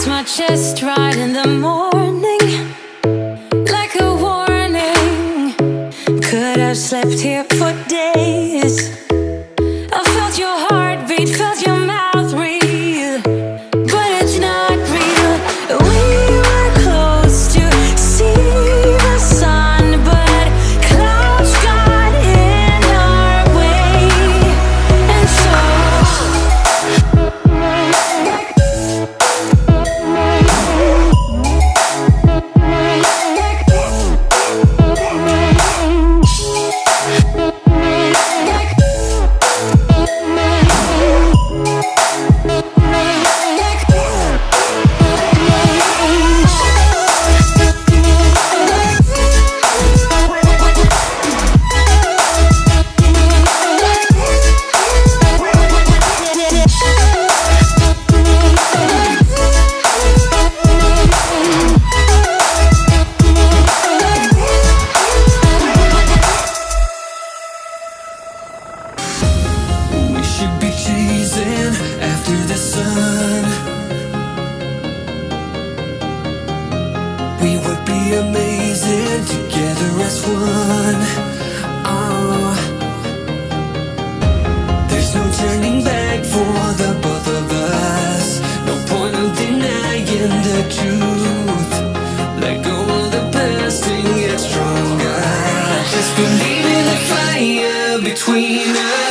my chest right in the morning, like a warning. Could have slept here for days. I felt your heartbeat, felt your mouth breathe, but it's not real. We were close to see the sun, but clouds got in our way, and so should be chasing after the sun. We would be amazing together as one. Oh, there's no turning back for the both of us. No point of denying the truth. Let go of the past and get stronger. Just believe in the fire between us.